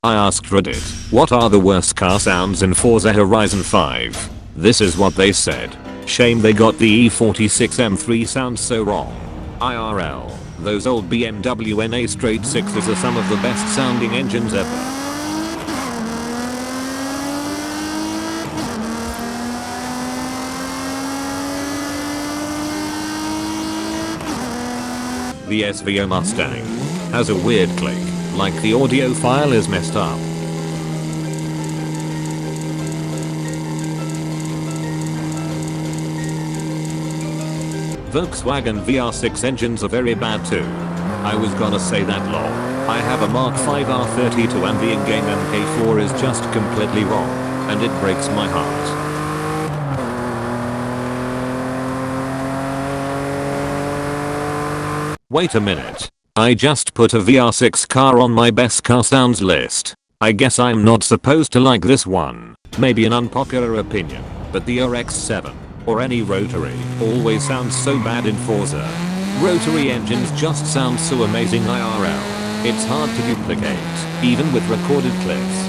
I asked Reddit, what are the worst car sounds in Forza Horizon 5? This is what they said. Shame they got the E46 M3 sound so wrong. IRL, those old BMW NA straight 6s are some of the best sounding engines ever. The SVO Mustang has a weird click, like the audio file is messed up. Volkswagen VR6 engines are very bad too. I was gonna say that lol. I have a Mark 5 R32 and the in-game MK4 is just completely wrong, and it breaks my heart. Wait a minute. I just put a VR6 car on my best car sounds list. I guess I'm not supposed to like this one. Maybe an unpopular opinion, but the RX-7, or any Rotary, always sounds so bad in Forza. Rotary engines just sound so amazing IRL. It's hard to duplicate, even with recorded clips.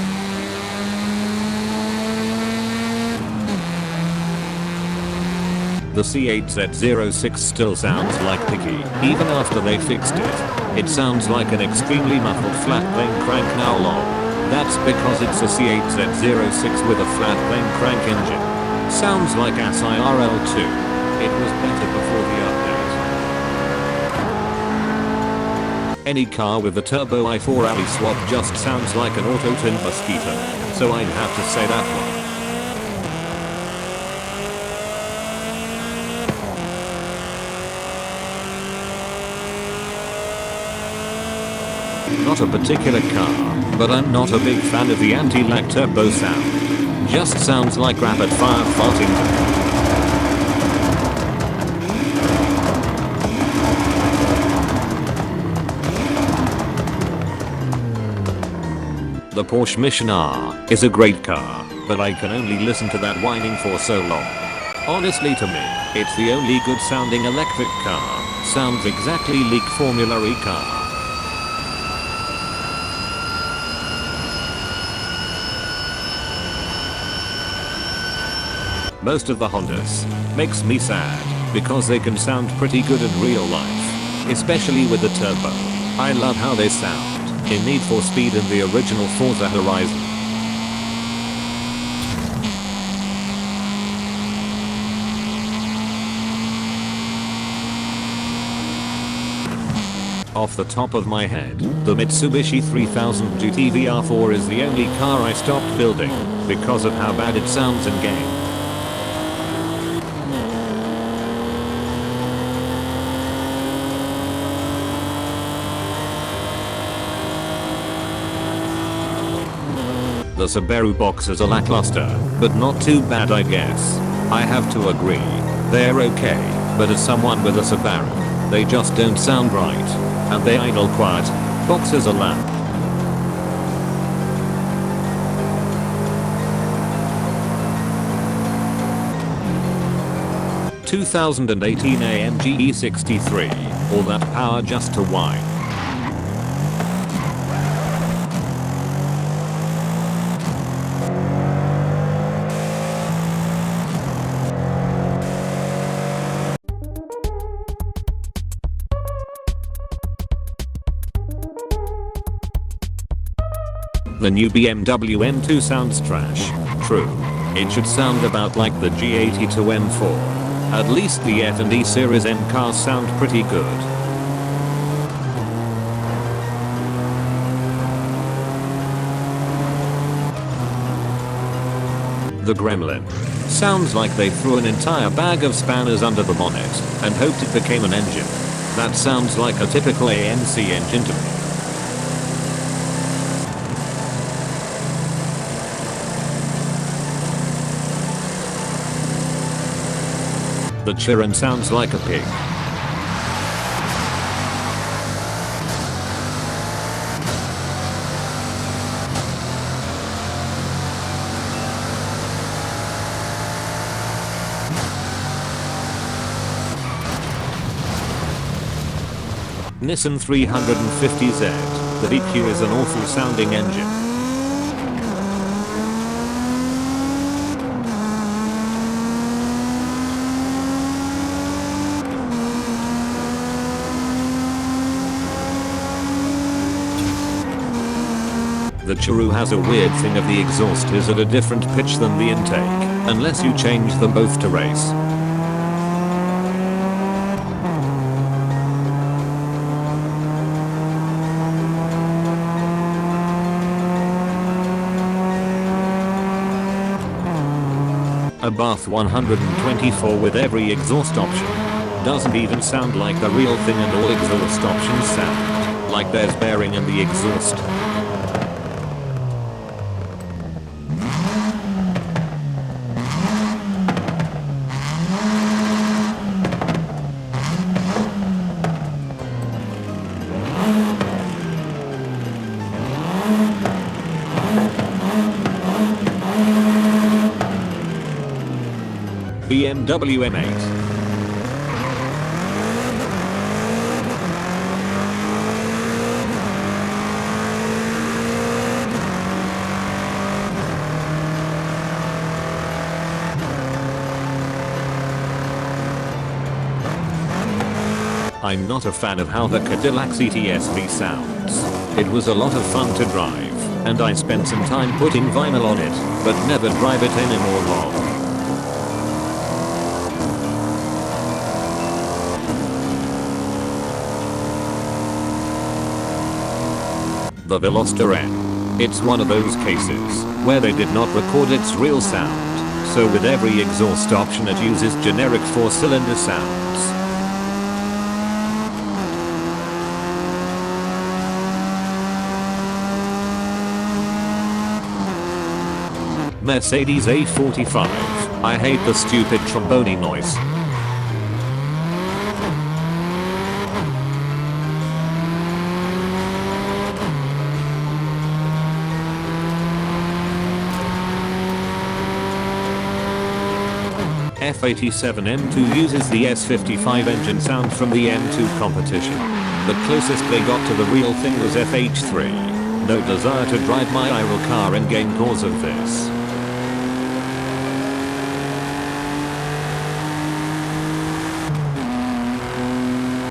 The C8Z06 still sounds like picky, even after they fixed it. It sounds like an extremely muffled flat plane crank now lol. That's because it's a C8Z06 with a flat plane crank engine. Sounds like ass IRL too. It was better before the update. Any car with a turbo i4 alley swap just sounds like an auto-tune mosquito, so I'd have to say that one. Not a particular car, but I'm not a big fan of the anti-lag turbo sound. Just sounds like rapid fire farting to me. The Porsche Mission R is a great car, but I can only listen to that whining for so long. Honestly to me, it's the only good sounding electric car. Sounds exactly like Formula E car. Most of the Hondas makes me sad because they can sound pretty good in real life, especially with the turbo. I love how they sound in Need for Speed and the original Forza Horizon. Off the top of my head, the Mitsubishi 3000 GT VR4 is the only car I stopped building because of how bad it sounds in game. The Subaru boxes are lackluster, but not too bad I guess. I have to agree. They're okay, but as someone with a Subaru, they just don't sound right. And they idle quiet. Boxes are loud. (2018 AMG E63), all that power just to whine. The new BMW M2 sounds trash. True. It should sound about like the G82 M4. At least the F and E Series M cars sound pretty good. The Gremlin sounds like they threw an entire bag of spanners under the bonnet and hoped it became an engine. That sounds like a typical ANC engine to me. The Chiron sounds like a pig. Nissan 350Z. The VQ is an awful sounding engine. The Churu has a weird thing of the exhaust is at a different pitch than the intake, unless you change them both to race. A Bath 124 with every exhaust option. Doesn't even sound like the real thing, and all exhaust options sound like there's bearing in the exhaust. BMW M8. I'm not a fan of how the Cadillac CTS-V sounds. It was a lot of fun to drive, and I spent some time putting vinyl on it, but never drive it anymore lol. The Veloster N. It's one of those cases where they did not record its real sound, so with every exhaust option it uses generic 4-cylinder sounds. Mercedes A45. I hate the stupid trombone noise. F87 M2 uses the S55 engine sound from the M2 competition. The closest they got to the real thing was FH3. No desire to drive my idle car in game cause of this.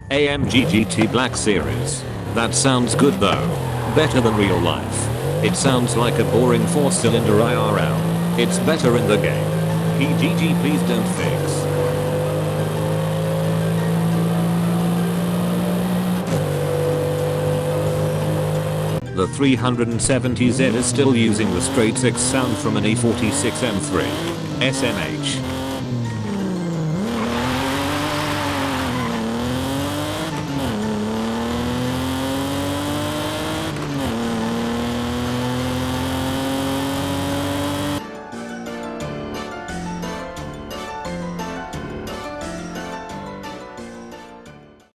AMG GT Black Series. That sounds good though. Better than real life. It sounds like a boring 4-cylinder IRL. It's better in the game. PGG please don't fix. The 370Z is still using the straight 6 sound from an A46 M3 SMH.